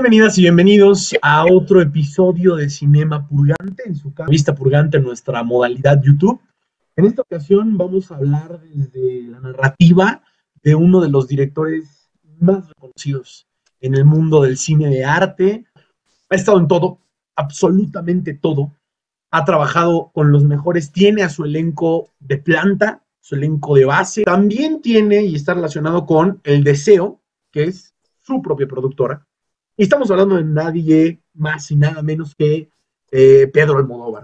Bienvenidas y bienvenidos a otro episodio de Cinema Purgante, en su vista purgante en nuestra modalidad YouTube. En esta ocasión vamos a hablar desde la narrativa de uno de los directores más reconocidos en el mundo del cine de arte. Ha estado en todo, absolutamente todo. Ha trabajado con los mejores, tiene a su elenco de planta, su elenco de base. También tiene y está relacionado con El Deseo, que es su propia productora. Y estamos hablando de nadie más y nada menos que Pedro Almodóvar.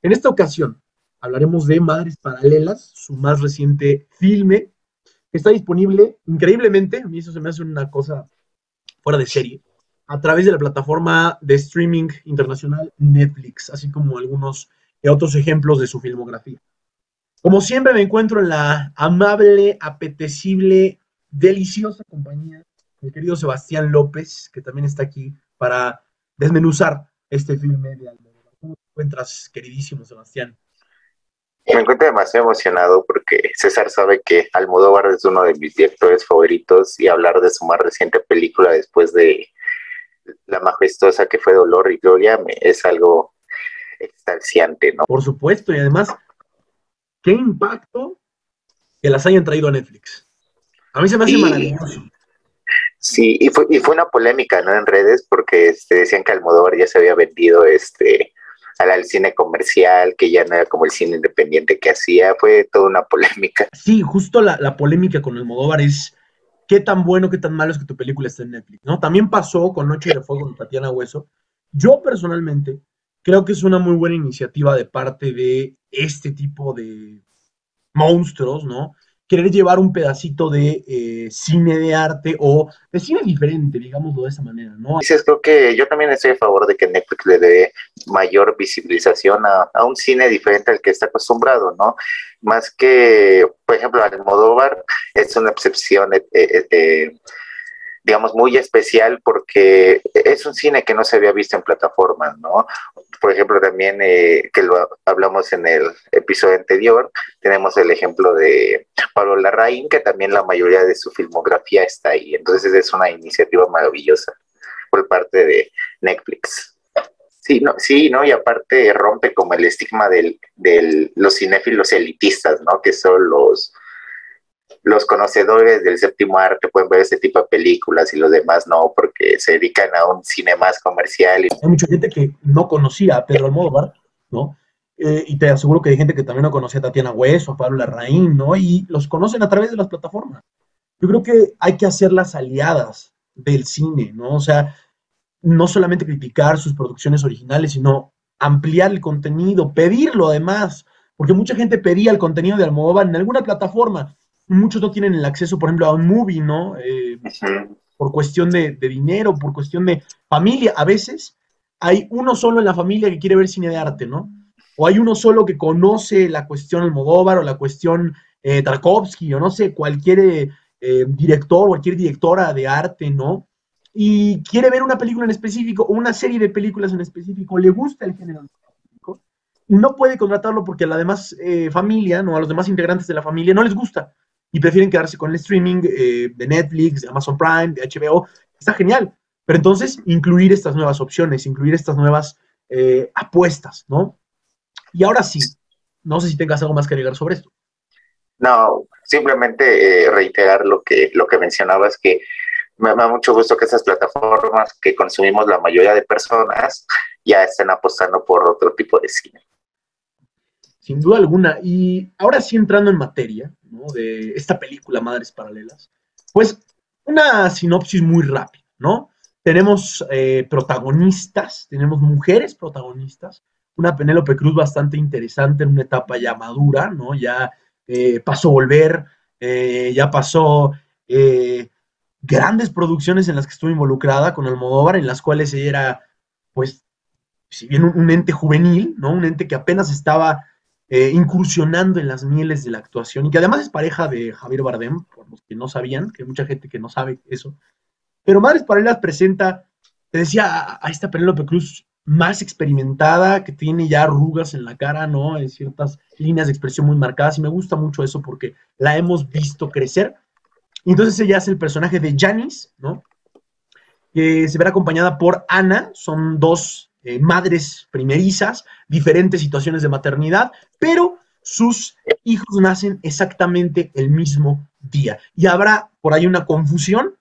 En esta ocasión hablaremos de Madres Paralelas, su más reciente filme, que está disponible increíblemente, a mí eso se me hace una cosa fuera de serie, a través de la plataforma de streaming internacional Netflix, así como algunos otros ejemplos de su filmografía. Como siempre me encuentro en la amable, apetecible, deliciosa compañía mi querido Sebastián López, que también está aquí para desmenuzar este filme de Almodóvar. ¿Cómo te encuentras, queridísimo Sebastián? Me encuentro demasiado emocionado porque César sabe que Almodóvar es uno de mis directores favoritos y hablar de su más reciente película después de la majestuosa que fue Dolor y Gloria es algo extasiante, ¿no? Por supuesto, y además, qué impacto que las hayan traído a Netflix. A mí se me hace maravilloso. Sí, y fue una polémica, ¿no? En redes, porque decían que Almodóvar ya se había vendido al cine comercial, que ya no era como el cine independiente que hacía. Fue toda una polémica. Sí, justo la polémica con Almodóvar es qué tan bueno, qué tan malo es que tu película esté en Netflix, ¿no? También pasó con Noche de Fuego con Tatiana Hueso. Yo personalmente creo que es una muy buena iniciativa de parte de este tipo de monstruos, ¿no? Querer llevar un pedacito de cine de arte o de cine diferente, digámoslo de esa manera, ¿no? Dices, creo que yo también estoy a favor de que Netflix le dé mayor visibilización a un cine diferente al que está acostumbrado, ¿no? Más que, por ejemplo, Almodóvar es una excepción, digamos, muy especial porque es un cine que no se había visto en plataformas, ¿no? Por ejemplo, también, que lo hablamos en el episodio anterior, tenemos el ejemplo de Pablo Larraín, que también la mayoría de su filmografía está ahí. Entonces es una iniciativa maravillosa por parte de Netflix. Sí, ¿no? Y aparte rompe como el estigma de los cinéfilos elitistas, ¿no? Que son los conocedores del séptimo arte pueden ver ese tipo de películas y los demás no, porque se dedican a un cine más comercial. Hay mucha gente que no conocía a Pedro Almodóvar, ¿no? Y te aseguro que hay gente que también no conocía a Tatiana Hueso, a Pablo Larraín, ¿no? Y los conocen a través de las plataformas. Yo creo que hay que hacer las aliadas del cine, ¿no? O sea, no solamente criticar sus producciones originales, sino ampliar el contenido, pedirlo además, porque mucha gente pedía el contenido de Almodóvar en alguna plataforma. Muchos no tienen el acceso, por ejemplo, a un movie, ¿no? Por cuestión de dinero, por cuestión de familia. A veces hay uno solo en la familia que quiere ver cine de arte, ¿no? O hay uno solo que conoce la cuestión Almodóvar o la cuestión Tarkovsky o no sé, cualquier director o cualquier directora de arte, ¿no? Y quiere ver una película en específico o una serie de películas en específico, le gusta el género en específico y no puede contratarlo porque a la demás familia, ¿no? A los demás integrantes de la familia no les gusta y prefieren quedarse con el streaming de Netflix, de Amazon Prime, de HBO. Está genial. Pero entonces, incluir estas nuevas opciones, incluir estas nuevas apuestas, ¿no? Y ahora sí, no sé si tengas algo más que agregar sobre esto. No, simplemente reiterar lo que mencionabas, que me da mucho gusto que estas plataformas que consumimos la mayoría de personas ya estén apostando por otro tipo de cine. Sin duda alguna. Y ahora sí entrando en materia, ¿no? De esta película Madres Paralelas, pues una sinopsis muy rápida, ¿no? Tenemos protagonistas, tenemos mujeres protagonistas, una Penélope Cruz bastante interesante en una etapa ya madura, ¿no? Ya pasó Volver, ya pasó grandes producciones en las que estuvo involucrada con Almodóvar, en las cuales ella era, pues, si bien un ente juvenil, ¿no? Un ente que apenas estaba incursionando en las mieles de la actuación y que además es pareja de Javier Bardem, por los que no sabían, que hay mucha gente que no sabe eso. Pero Madres Paralelas presenta, te decía, a esta Penélope Cruz más experimentada, que tiene ya arrugas en la cara, ¿no? En ciertas líneas de expresión muy marcadas, y me gusta mucho eso porque la hemos visto crecer. Y entonces ella hace el personaje de Janice, ¿no? que se verá acompañada por Ana. Son dos madres primerizas, diferentes situaciones de maternidad, pero sus hijos nacen exactamente el mismo día. Y habrá por ahí una confusión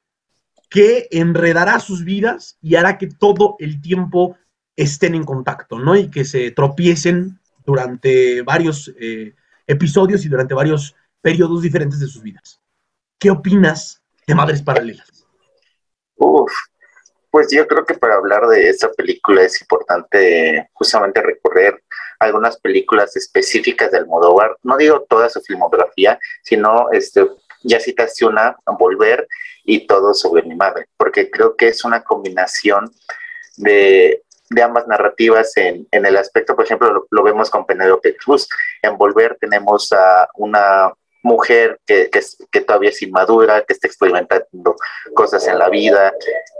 que enredará sus vidas y hará que todo el tiempo estén en contacto, ¿no? Y que se tropiecen durante varios episodios y durante varios periodos diferentes de sus vidas. ¿Qué opinas de Madres Paralelas? Uf, pues yo creo que para hablar de esta película es importante justamente recorrer algunas películas específicas de Almodóvar. No digo toda su filmografía, sino ya citaste una, Volver, y Todo sobre mi madre, porque creo que es una combinación de ambas narrativas en el aspecto, por ejemplo, lo vemos con Penélope Cruz. En Volver tenemos a una mujer que todavía es inmadura, que está experimentando cosas en la vida,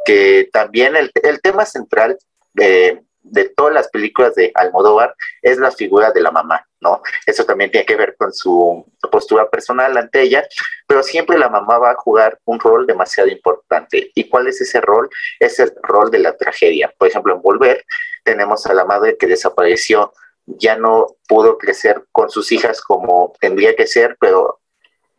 que también el tema central de todas las películas de Almodóvar es la figura de la mamá, ¿no? Eso también tiene que ver con su postura personal ante ella, pero siempre la mamá va a jugar un rol demasiado importante. ¿Y cuál es ese rol? Es el rol de la tragedia. Por ejemplo, en Volver tenemos a la madre que desapareció, ya no pudo crecer con sus hijas como tendría que ser, pero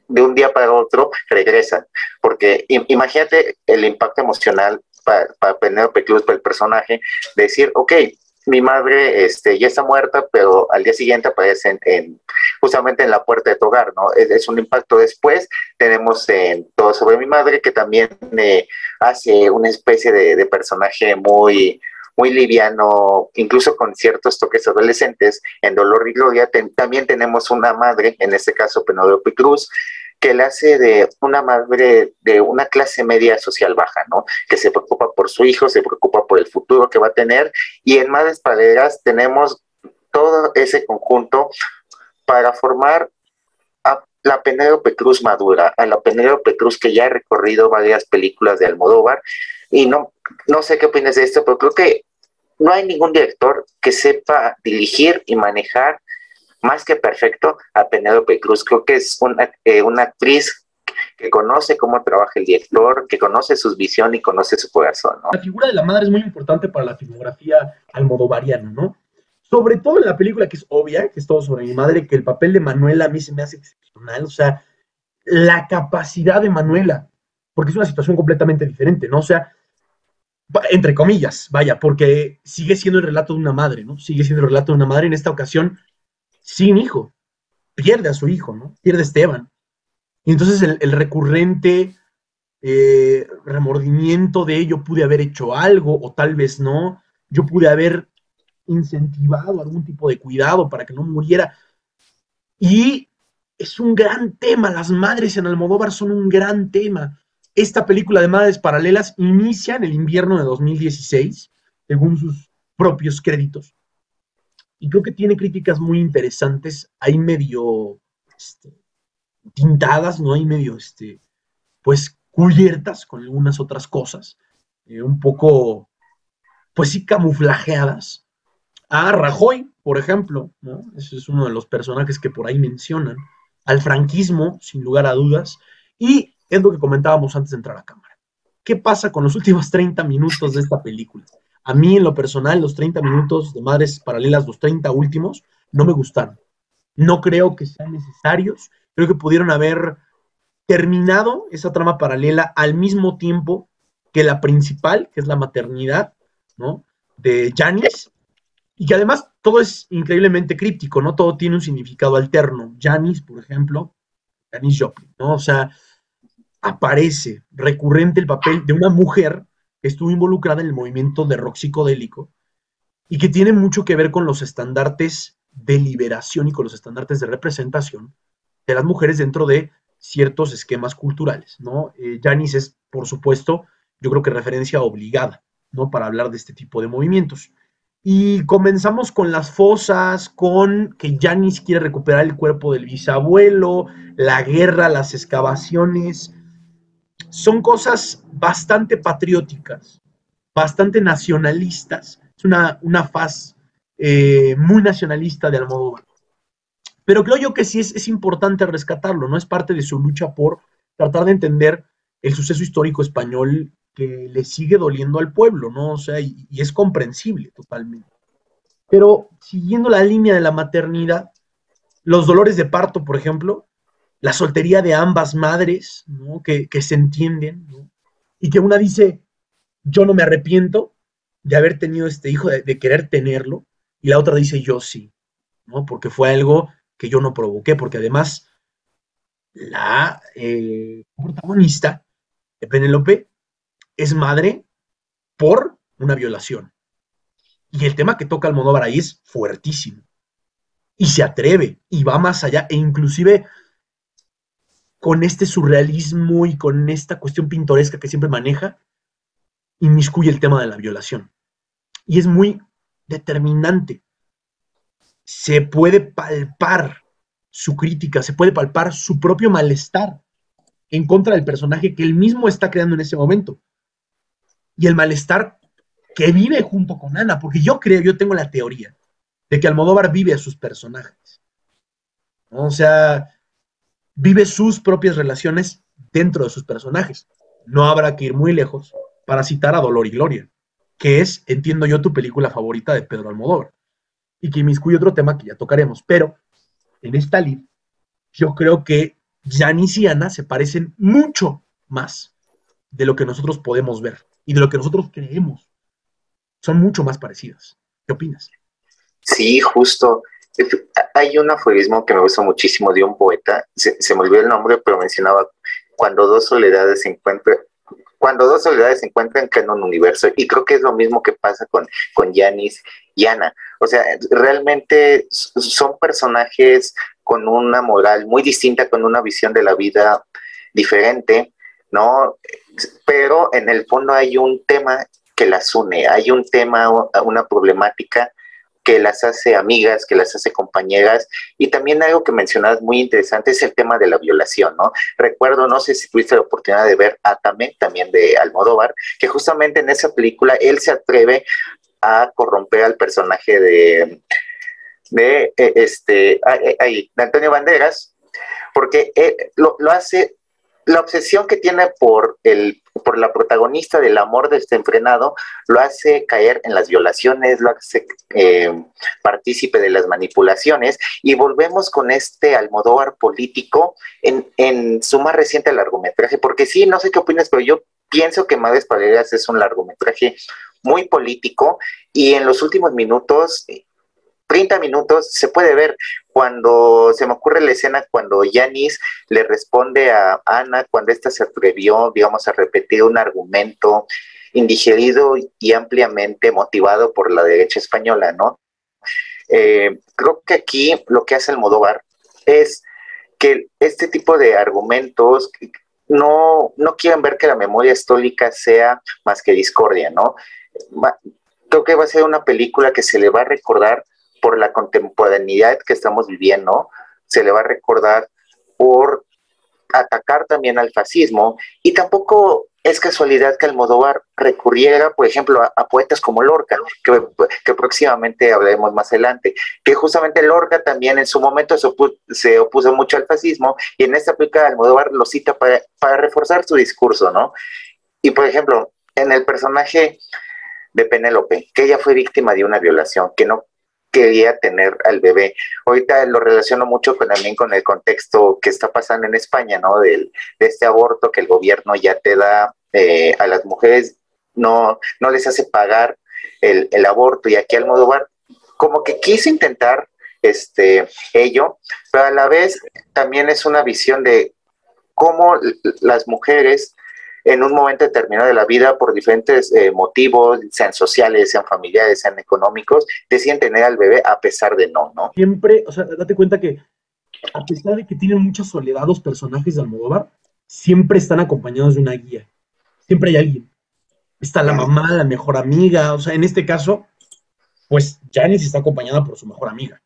de un día para otro regresan, porque imagínate el impacto emocional para Penélope Cruz, para el personaje, de decir, ok, mi madre ya está muerta, pero al día siguiente aparece justamente en la puerta de tu hogar, ¿no? Es un impacto. Después tenemos en Todo sobre mi madre, que también hace una especie de personaje muy liviano, incluso con ciertos toques adolescentes. En Dolor y Gloria también tenemos una madre, en este caso Penélope Cruz, que la hace de una madre de una clase media social baja, ¿no? Que se preocupa por su hijo, se preocupa por el futuro que va a tener, y en Madres Paralelas tenemos todo ese conjunto para formar a la Penélope Cruz madura, a la Penélope Cruz que ya ha recorrido varias películas de Almodóvar. Y no sé qué opinas de esto, pero creo que no hay ningún director que sepa dirigir y manejar más que perfecto a Penélope Cruz. Creo que es una actriz que conoce cómo trabaja el director, que conoce sus visiones y conoce su corazón, ¿no? La figura de la madre es muy importante para la filmografía almodovariana, ¿no? Sobre todo en la película, que es obvia, que es Todo sobre mi madre, que el papel de Manuela a mí se me hace excepcional. O sea, la capacidad de Manuela, porque es una situación completamente diferente, ¿no? O sea, entre comillas, vaya, porque sigue siendo el relato de una madre, ¿no? Sigue siendo el relato de una madre, en esta ocasión sin hijo, pierde a su hijo, ¿no? Pierde a Esteban. Y entonces el recurrente remordimiento de yo pude haber hecho algo o tal vez no, yo pude haber incentivado algún tipo de cuidado para que no muriera. Y es un gran tema, las madres en Almodóvar son un gran tema. Esta película de Madres Paralelas inicia en el invierno de 2016, según sus propios créditos. Y creo que tiene críticas muy interesantes, hay medio tintadas, ¿no? Hay medio, pues, cubiertas con algunas otras cosas, un poco, pues sí, camuflajeadas. A Rajoy, por ejemplo, ¿no? Ese es uno de los personajes que por ahí mencionan, al franquismo, sin lugar a dudas, y es lo que comentábamos antes de entrar a cámara. ¿Qué pasa con los últimos 30 minutos de esta película? A mí, en lo personal, los 30 minutos de Madres Paralelas, los 30 últimos, no me gustaron. No creo que sean necesarios. Creo que pudieron haber terminado esa trama paralela al mismo tiempo que la principal, que es la maternidad, ¿no? De Janis, y que además todo es increíblemente críptico, ¿no? Todo tiene un significado alterno. Janis, por ejemplo, Janis Joplin, ¿no? O sea, aparece recurrente el papel de una mujer que estuvo involucrada en el movimiento de rock psicodélico y que tiene mucho que ver con los estandartes de liberación y con los estandartes de representación de las mujeres dentro de ciertos esquemas culturales, ¿no? Janis es, por supuesto, yo creo que referencia obligada, ¿no? Para hablar de este tipo de movimientos. Y comenzamos con las fosas, con que Janis quiere recuperar el cuerpo del bisabuelo, la guerra, las excavaciones. Son cosas bastante patrióticas, bastante nacionalistas. Es una faz muy nacionalista de Almodóvar. Pero creo yo que sí es importante rescatarlo, ¿no? Es parte de su lucha por tratar de entender el suceso histórico español que le sigue doliendo al pueblo, ¿no? O sea, y es comprensible totalmente. Pero siguiendo la línea de la maternidad, los dolores de parto, por ejemplo, la soltería de ambas madres, ¿no? Que se entienden, ¿no? Y que una dice, yo no me arrepiento de haber tenido este hijo, de querer tenerlo, y la otra dice, yo sí, ¿no? Porque fue algo que yo no provoqué, porque además la protagonista de Penélope es madre por una violación. Y el tema que toca Almodóvar ahí es fuertísimo. Y se atreve, y va más allá, e inclusive con este surrealismo y con esta cuestión pintoresca que siempre maneja, inmiscuye el tema de la violación. Y es muy determinante. Se puede palpar su crítica, se puede palpar su propio malestar en contra del personaje que él mismo está creando en ese momento. Y el malestar que vive junto con Ana, porque yo tengo la teoría de que Almodóvar vive a sus personajes, ¿no? O sea, vive sus propias relaciones dentro de sus personajes. No habrá que ir muy lejos para citar a Dolor y Gloria, que es, entiendo yo, tu película favorita de Pedro Almodóvar, y que inmiscuye otro tema que ya tocaremos, pero en esta lid, yo creo que Janis y Ana se parecen mucho más de lo que nosotros podemos ver y de lo que nosotros creemos. Son mucho más parecidas. ¿Qué opinas? Sí, justo. Hay un aforismo que me gusta muchísimo de un poeta, se me olvidó el nombre, pero mencionaba cuando dos soledades se encuentran, crean un universo, y creo que es lo mismo que pasa con Janis y Ana. O sea, realmente son personajes con una moral muy distinta, con una visión de la vida diferente, ¿no? Pero en el fondo hay un tema que las une, hay un tema, una problemática que las hace amigas, que las hace compañeras, y también algo que mencionabas muy interesante es el tema de la violación, ¿no? Recuerdo, no sé si tuviste la oportunidad de ver Atame, también de Almodóvar, que justamente en esa película él se atreve a corromper al personaje de Antonio Banderas, porque lo hace, la obsesión que tiene por la protagonista del amor desenfrenado, lo hace caer en las violaciones, lo hace partícipe de las manipulaciones, y volvemos con este Almodóvar político en su más reciente largometraje, porque sí, no sé qué opinas, pero yo pienso que Madres Paralelas es un largometraje muy político, y en los últimos minutos, 30 minutos, se puede ver cuando se me ocurre la escena cuando Janis le responde a Ana, cuando ésta se atrevió, digamos, a repetir un argumento indigerido y ampliamente motivado por la derecha española, ¿no? Creo que aquí lo que hace Almodóvar es que este tipo de argumentos no quieren ver que la memoria histórica sea más que discordia, ¿no? Creo que va a ser una película que se le va a recordar por la contemporaneidad que estamos viviendo, se le va a recordar por atacar también al fascismo, y tampoco es casualidad que Almodóvar recurriera, por ejemplo, a poetas como Lorca, que próximamente hablaremos más adelante, que justamente Lorca también en su momento se opuso mucho al fascismo, y en esta película Almodóvar lo cita para reforzar su discurso, ¿no? Y por ejemplo, en el personaje de Penélope, que ella fue víctima de una violación, que no quería tener al bebé. Ahorita lo relaciono mucho también con el contexto que está pasando en España, ¿no? De este aborto que el gobierno ya te da a las mujeres, no les hace pagar el aborto, y aquí Almodóvar como que quiso intentar ello, pero a la vez también es una visión de cómo las mujeres en un momento determinado de la vida, por diferentes motivos, sean sociales, sean familiares, sean económicos, deciden tener al bebé a pesar de ¿no? Siempre, o sea, date cuenta que a pesar de que tienen mucha soledad los personajes de Almodóvar, siempre están acompañados de una guía. Siempre hay alguien. Está la mamá, la mejor amiga, o sea, en este caso, pues Janis está acompañada por su mejor amiga.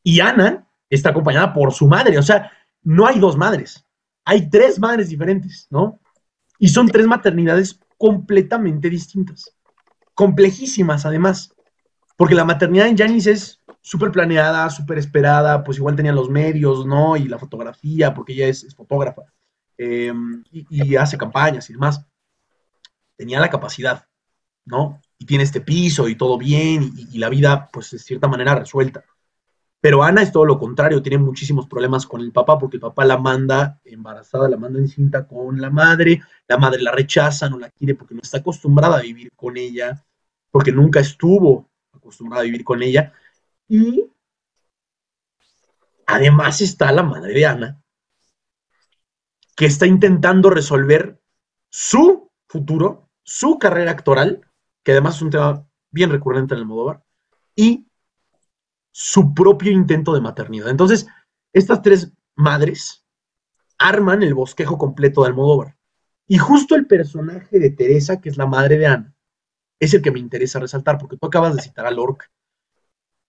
Y Ana está acompañada por su madre, o sea, no hay dos madres, hay tres madres diferentes, ¿no? Y son tres maternidades completamente distintas, complejísimas además, porque la maternidad en Janis es súper planeada, súper esperada, pues igual tenían los medios, ¿no? Y la fotografía, porque ella es fotógrafa, y hace campañas y demás. tenía la capacidad, ¿no? Y tiene este piso y todo bien, y la vida, pues, de cierta manera resuelta. Pero Ana es todo lo contrario, tiene muchísimos problemas con el papá, porque el papá la manda embarazada, la manda encinta con la madre la rechaza, no la quiere porque no está acostumbrada a vivir con ella, porque nunca estuvo acostumbrada a vivir con ella, y además está la madre de Ana, que está intentando resolver su futuro, su carrera actoral, que además es un tema bien recurrente en Almodóvar, y su propio intento de maternidad. Entonces, estas tres madres arman el bosquejo completo de Almodóvar. Y justo el personaje de Teresa, que es la madre de Ana, es el que me interesa resaltar, porque tú acabas de citar a Lorca.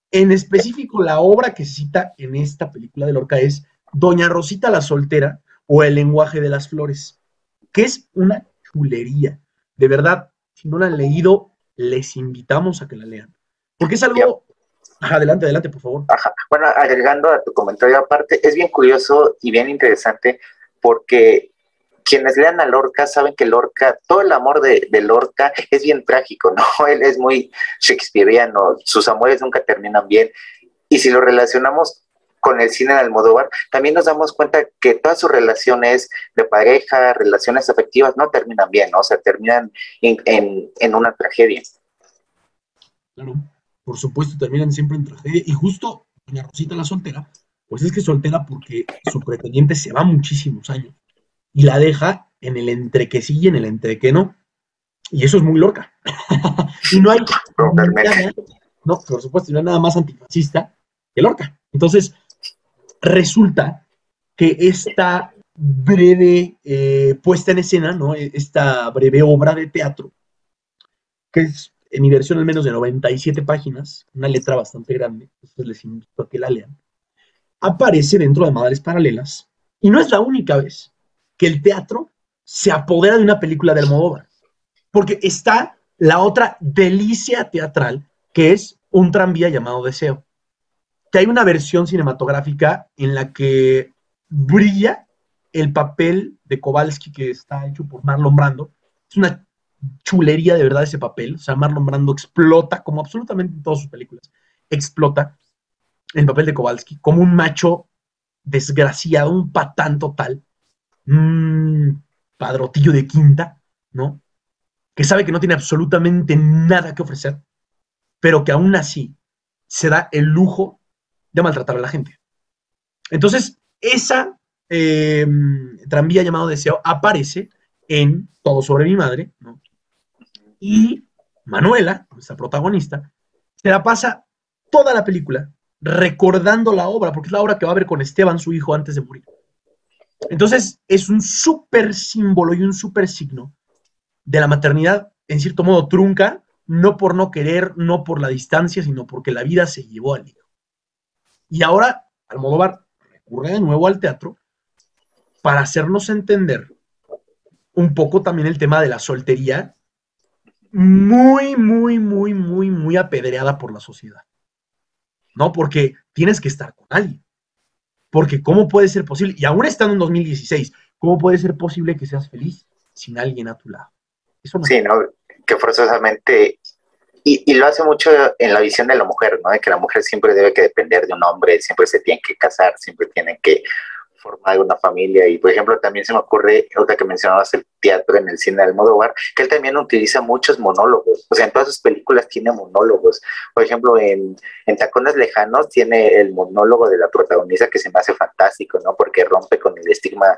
En específico, la obra que se cita en esta película de Lorca es Doña Rosita la Soltera o El lenguaje de las flores, que es una chulería. De verdad, si no la han leído, les invitamos a que la lean. Porque es algo... Adelante, adelante, por favor. Ajá. Bueno, agregando a tu comentario aparte, es bien curioso y bien interesante porque quienes lean a Lorca saben que Lorca, todo el amor de Lorca es bien trágico, ¿no? Él es muy shakespeariano, sus amores nunca terminan bien. Y si lo relacionamos con el cine de Almodóvar, también nos damos cuenta que todas sus relaciones de pareja, relaciones afectivas, no terminan bien, ¿no? O sea, terminan en una tragedia. Claro, por supuesto, terminan siempre en tragedia. Y justo Doña Rosita la Soltera, pues es que soltera porque su pretendiente se va muchísimos años y la deja en el entre que sí y en el entre que no. Y eso es muy Lorca. Y no hay nada, no, por supuesto, no hay nada más antifascista que Lorca. Entonces, resulta que esta breve puesta en escena, ¿no? Esta breve obra de teatro, que es en mi versión al menos de 97 páginas, una letra bastante grande, entonces les invito a que la lean, aparece dentro de Madres Paralelas, y no es la única vez que el teatro se apodera de una película de Almodóvar, porque está la otra delicia teatral, que es Un tranvía llamado Deseo, que hay una versión cinematográfica en la que brilla el papel de Kowalski, que está hecho por Marlon Brando. Es una chulería de verdad ese papel. O sea, Marlon Brando explota, como absolutamente en todas sus películas, explota el papel de Kowalski como un macho desgraciado, un patán total, padrotillo de quinta, ¿no? Que sabe que no tiene absolutamente nada que ofrecer, pero que aún así se da el lujo de maltratar a la gente. Entonces, esa tranvía llamado Deseo aparece en Todo sobre mi madre, ¿no? Y Manuela, nuestra protagonista, se la pasa toda la película recordando la obra, porque es la obra que va a ver con Esteban, su hijo, antes de morir. Entonces, es un súper símbolo y un súper signo de la maternidad, en cierto modo trunca, no por no querer, no por la distancia, sino porque la vida se llevó al hijo. Y ahora Almodóvar recurre de nuevo al teatro para hacernos entender un poco también el tema de la soltería, muy, muy, muy, muy, muy apedreada por la sociedad, ¿no? Porque tienes que estar con alguien. Porque ¿cómo puede ser posible? Y aún estando en 2016, ¿cómo puede ser posible que seas feliz sin alguien a tu lado? Eso no. Sí, ¿no? Que forzosamente, y lo hace mucho en la visión de la mujer, ¿no? De que la mujer siempre debe que depender de un hombre, siempre se tiene que casar, siempre tiene que formar una familia. Y por ejemplo también se me ocurre, otra que mencionabas, el teatro en el cine de Almodóvar, que él también utiliza muchos monólogos, o sea, en todas sus películas tiene monólogos. Por ejemplo en Tacones Lejanos tiene el monólogo de la protagonista que se me hace fantástico, ¿no? Porque rompe con el estigma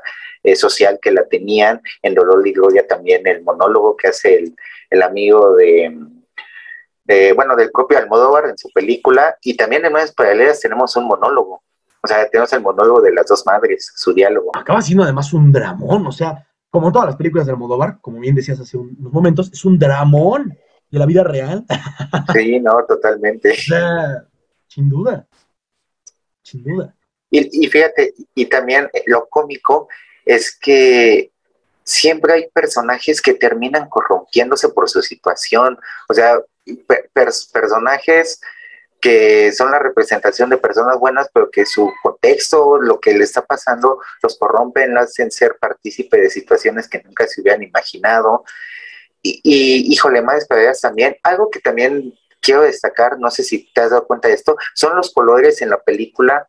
social que la tenían. En Dolor y Gloria también el monólogo que hace el amigo bueno, del propio Almodóvar en su película. Y también en Madres Paralelas tenemos un monólogo. O sea, tenemos el monólogo de las dos madres, su diálogo. Acaba siendo además un dramón, o sea, como todas las películas de Almodóvar, como bien decías hace unos momentos, es un dramón de la vida real. Sí, no, totalmente. O sea, sin duda, sin duda. Y fíjate, y también lo cómico es que siempre hay personajes que terminan corrompiéndose por su situación. O sea, personajes que son la representación de personas buenas, pero que su contexto, lo que le está pasando, los corrompen, los hacen ser partícipe de situaciones que nunca se hubieran imaginado. Híjole, Madres Paralelas también, algo que también quiero destacar, no sé si te has dado cuenta de esto, son los colores en la película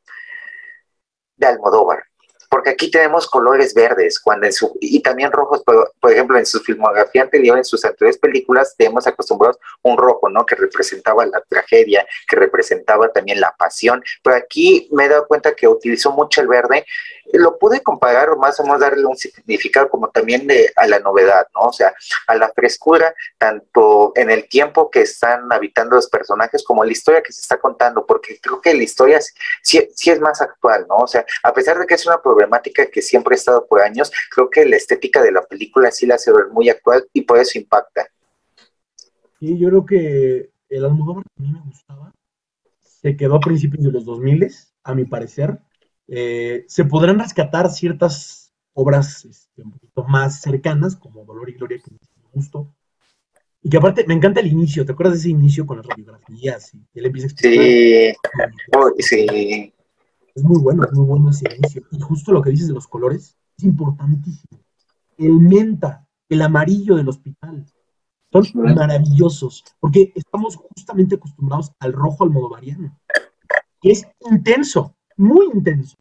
de Almodóvar, porque aquí tenemos colores verdes cuando y también rojos, por ejemplo, en su filmografía anterior, en sus anteriores películas, tenemos acostumbrados un rojo, ¿no? Que representaba la tragedia, que representaba también la pasión, pero aquí me he dado cuenta que utilizó mucho el verde. Lo pude comparar o más o menos darle un significado como también a la novedad, ¿no? O sea, a la frescura, tanto en el tiempo que están habitando los personajes como la historia que se está contando, porque creo que la historia sí es más actual, ¿no? O sea, a pesar de que es una problemática que siempre ha estado por años, creo que la estética de la película sí la hace ver muy actual y por eso impacta. Y yo creo que el Almodóvar que a mí me gustaba se quedó a principios de los 2000, a mi parecer. Se podrán rescatar ciertas obras un poquito más cercanas, como Dolor y Gloria, que me gustó. Y que aparte me encanta el inicio, ¿te acuerdas de ese inicio con las radiografías? Y él empieza a explicar. Sí, sí. Es muy bueno ese inicio. Y justo lo que dices de los colores es importantísimo. El menta, el amarillo del hospital, son maravillosos, porque estamos justamente acostumbrados al rojo almodovariano, que es intenso, muy intenso,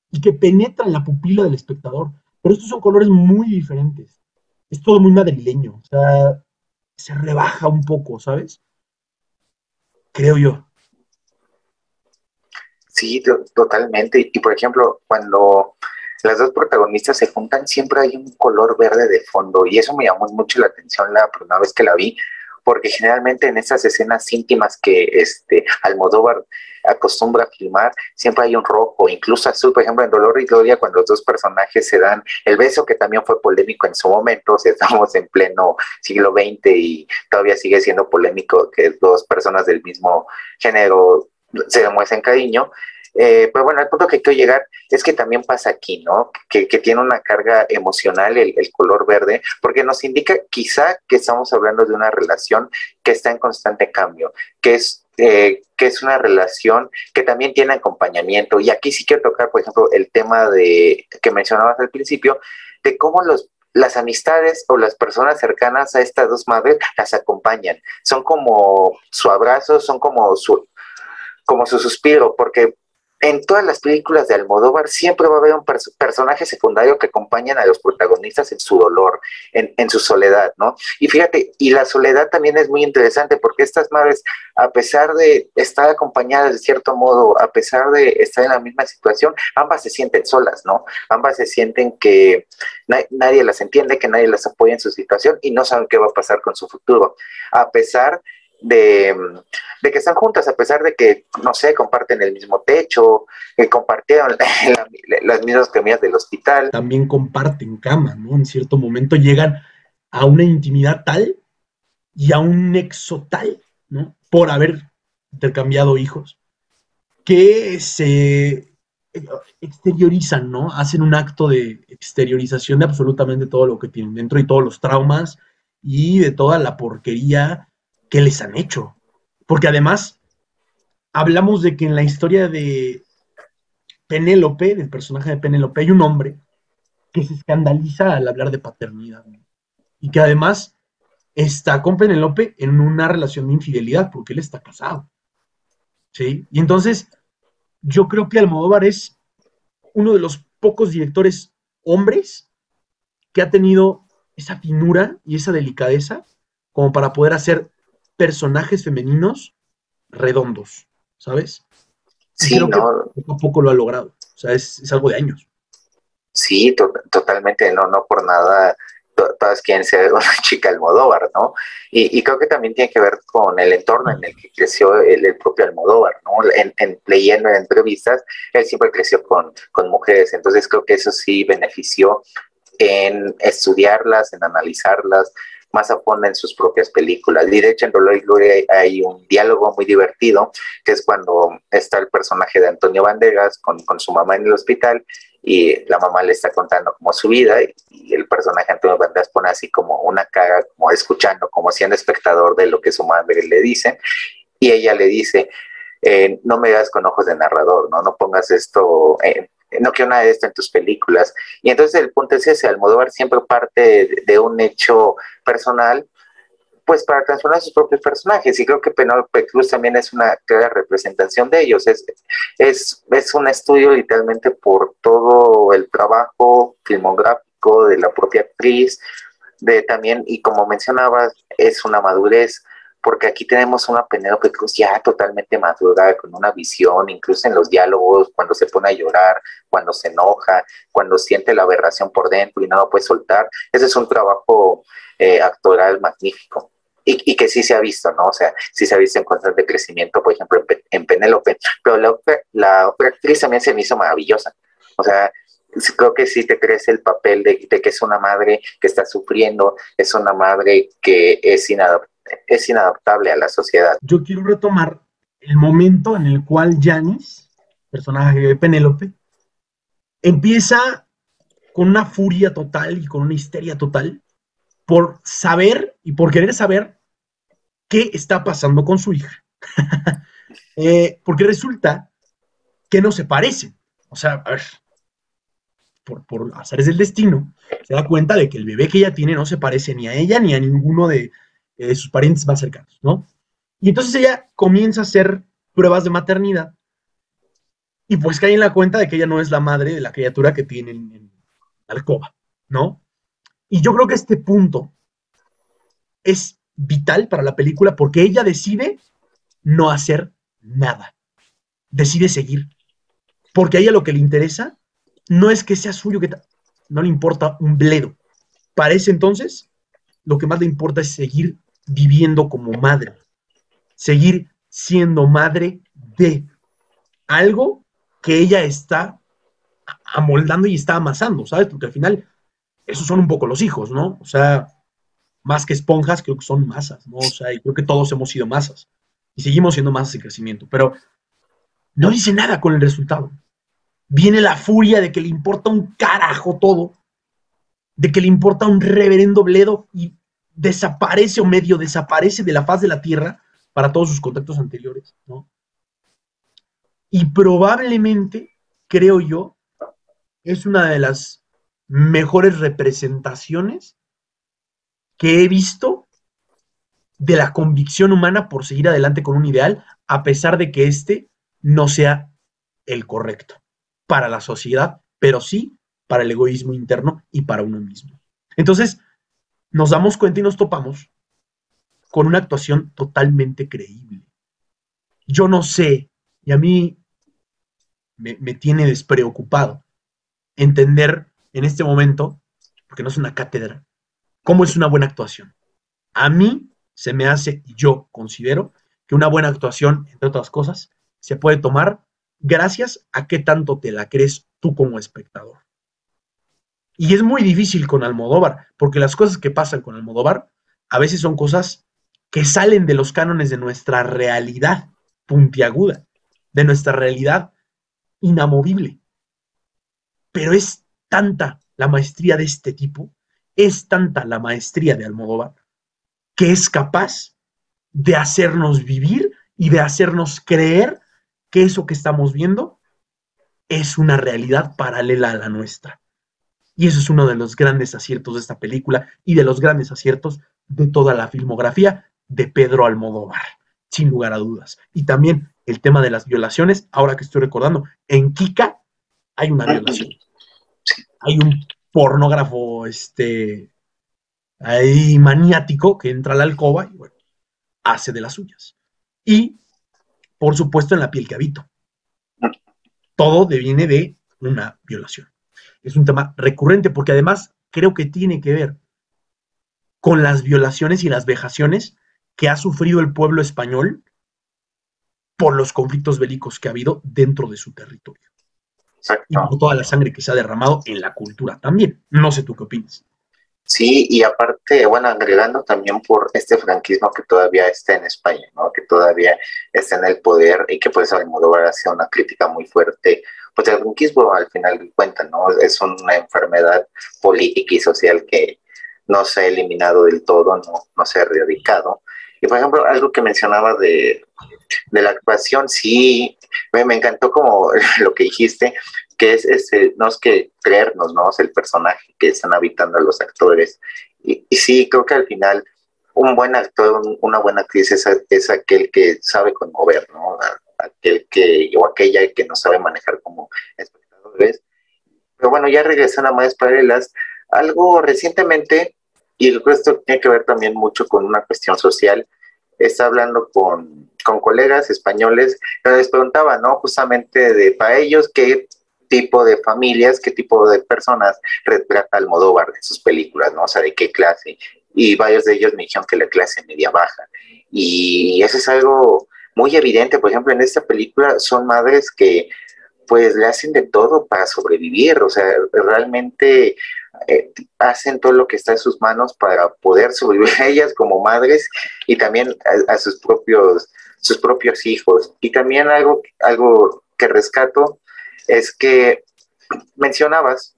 y que penetra en la pupila del espectador. Pero estos son colores muy diferentes. Es todo muy madrileño, o sea, se rebaja un poco, ¿sabes? Creo yo. Sí, totalmente. Y por ejemplo, cuando las dos protagonistas se juntan, siempre hay un color verde de fondo. Y eso me llamó mucho la atención la primera vez que la vi, porque generalmente en esas escenas íntimas que Almodóvar acostumbra a filmar, siempre hay un rojo, incluso azul. Por ejemplo, en Dolor y Gloria, cuando los dos personajes se dan el beso, que también fue polémico en su momento, o sea, estamos en pleno siglo XX y todavía sigue siendo polémico que dos personas del mismo género se demuestren cariño. Pero bueno, el punto que quiero llegar es que también pasa aquí, ¿no? Que tiene una carga emocional el color verde, porque nos indica quizá que estamos hablando de una relación que está en constante cambio, que es una relación que también tiene acompañamiento. Y aquí sí quiero tocar, por ejemplo, el tema que mencionabas al principio, de cómo las amistades o las personas cercanas a estas dos madres las acompañan. Son como su abrazo, son como su suspiro, porque en todas las películas de Almodóvar siempre va a haber un personaje secundario que acompañan a los protagonistas en su dolor, en su soledad, ¿no? Y fíjate, y la soledad también es muy interesante porque estas madres, a pesar de estar acompañadas de cierto modo, a pesar de estar en la misma situación, ambas se sienten solas, ¿no? Ambas se sienten que nadie las entiende, que nadie las apoya en su situación y no saben qué va a pasar con su futuro. A pesar de que están juntas, a pesar de que, no sé, comparten el mismo techo, que compartieron las mismas comidas del hospital. También comparten cama, ¿no? En cierto momento llegan a una intimidad tal y a un nexo tal, ¿no? Por haber intercambiado hijos, que se exteriorizan, ¿no? Hacen un acto de exteriorización de absolutamente todo lo que tienen dentro y todos los traumas y de toda la porquería que les han hecho. Porque además hablamos de que en la historia de Penélope, del personaje de Penélope, hay un hombre que se escandaliza al hablar de paternidad, ¿no? Y que además está con Penélope en una relación de infidelidad porque él está casado, ¿sí? Y entonces yo creo que Almodóvar es uno de los pocos directores hombres que ha tenido esa finura y esa delicadeza como para poder hacer personajes femeninos redondos, ¿sabes? Y Sí, creo que no, poco a poco lo ha logrado. O sea, es algo de años. sí, totalmente, no por nada. Todas quieren ser una chica Almodóvar, ¿no? Y creo que también tiene que ver con el entorno en el que creció el propio Almodóvar, ¿no? Leyendo en entrevistas, él siempre creció con mujeres, entonces creo que eso sí benefició en estudiarlas, en analizarlas más a fondo en sus propias películas. Y de hecho en Dolor y Gloria hay un diálogo muy divertido, que es cuando está el personaje de Antonio Banderas con su mamá en el hospital y la mamá le está contando como su vida y el personaje Antonio Banderas pone así como una cara, como escuchando, como siendo espectador de lo que su madre le dice, y ella le dice, no me veas con ojos de narrador, no pongas esto, no quiero nada de esto en tus películas. Y entonces el punto es ese, Almodóvar siempre parte de un hecho personal pues para transformar sus propios personajes, y creo que Penélope Cruz también es una clara representación de ellos. Es un estudio literalmente por todo el trabajo filmográfico de la propia actriz, de también, y como mencionabas, es una madurez, porque aquí tenemos una Penélope Cruz ya totalmente madura, con una visión, incluso en los diálogos, cuando se pone a llorar, cuando se enoja, cuando siente la aberración por dentro y no lo puede soltar. Ese es un trabajo actoral magnífico. Y que sí se ha visto, ¿no? O sea, sí se ha visto en constante crecimiento, por ejemplo, en Penélope, pero la otra actriz también se me hizo maravillosa. O sea, creo que sí te crees el papel de que es una madre que está sufriendo, es una madre que es inadaptable a la sociedad. Yo quiero retomar el momento en el cual Janice, personaje de Penélope, empieza con una furia total y con una histeria total por saber y por querer saber qué está pasando con su hija. Porque resulta que no se parecen. O sea, a ver, por azares del destino, se da cuenta de que el bebé que ella tiene no se parece ni a ella ni a ninguno de sus parientes más cercanos, ¿no? Y entonces ella comienza a hacer pruebas de maternidad y pues cae en la cuenta de que ella no es la madre de la criatura que tiene en la alcoba, ¿no? Y yo creo que este punto es vital para la película porque ella decide no hacer nada, decide seguir, porque a ella lo que le interesa no es que sea suyo, no le importa un bledo. Para ese entonces, lo que más le importa es seguir viviendo como madre, seguir siendo madre de algo que ella está amoldando y está amasando, ¿sabes? Porque al final, esos son un poco los hijos, ¿no? O sea, más que esponjas, creo que son masas, ¿no? O sea, y creo que todos hemos sido masas y seguimos siendo masas en crecimiento, pero no dice nada con el resultado. Viene la furia de que le importa un carajo todo, de que le importa un reverendo bledo y desaparece o medio desaparece de la faz de la tierra para todos sus contactos anteriores, ¿no? Y probablemente, creo yo, es una de las mejores representaciones que he visto de la convicción humana por seguir adelante con un ideal, a pesar de que este no sea el correcto para la sociedad, pero sí para el egoísmo interno y para uno mismo. Entonces, nos damos cuenta y nos topamos con una actuación totalmente creíble. Yo no sé, y a mí me tiene despreocupado entender en este momento, porque no es una cátedra, cómo es una buena actuación. A mí se me hace, y yo considero, que una buena actuación, entre otras cosas, se puede tomar gracias a qué tanto te la crees tú como espectador. Y es muy difícil con Almodóvar, porque las cosas que pasan con Almodóvar a veces son cosas que salen de los cánones de nuestra realidad puntiaguda, de nuestra realidad inamovible. Pero es tanta la maestría de este tipo, es tanta la maestría de Almodóvar, que es capaz de hacernos vivir y de hacernos creer que eso que estamos viendo es una realidad paralela a la nuestra. Y eso es uno de los grandes aciertos de esta película y de los grandes aciertos de toda la filmografía de Pedro Almodóvar, sin lugar a dudas. Y también el tema de las violaciones, ahora que estoy recordando, en Kika hay una violación. Hay un pornógrafo ahí maniático que entra a la alcoba y bueno, hace de las suyas. Y, por supuesto, en La piel que habito. Todo deviene de una violación. Es un tema recurrente porque además creo que tiene que ver con las violaciones y las vejaciones que ha sufrido el pueblo español por los conflictos bélicos que ha habido dentro de su territorio. Exacto. Y por toda la sangre que se ha derramado en la cultura también. No sé tú qué opinas. Sí, y aparte, bueno, agregando también por este franquismo que todavía está en España, ¿no? Que todavía está en el poder y que pues Almodóvar hace una crítica muy fuerte. Pues el franquismo al final de cuentas, ¿no? Es una enfermedad política y social que no se ha eliminado del todo, no se ha erradicado. Y por ejemplo, algo que mencionaba de la actuación, sí, me encantó como lo que dijiste, que no es que creernos, ¿no? Es el personaje que están habitando los actores. Y sí, creo que al final un buen actor, una buena actriz es aquel que sabe conmover, ¿no? Aquel que, o aquella que no sabe manejar como espectadores. Pero bueno, ya regresando a Madres Paralelas, algo recientemente, y esto tiene que ver también mucho con una cuestión social, está hablando con colegas españoles, pero les preguntaba, ¿no? Justamente de para ellos qué tipo de familias, qué tipo de personas retrata Almodóvar en sus películas, ¿no? O sea, de qué clase. Y varios de ellos me dijeron que la clase media baja. Y eso es algo muy evidente. Por ejemplo, en esta película son madres que pues le hacen de todo para sobrevivir, o sea, realmente hacen todo lo que está en sus manos para poder sobrevivir a ellas como madres y también a sus propios hijos. Y también algo que rescato es que mencionabas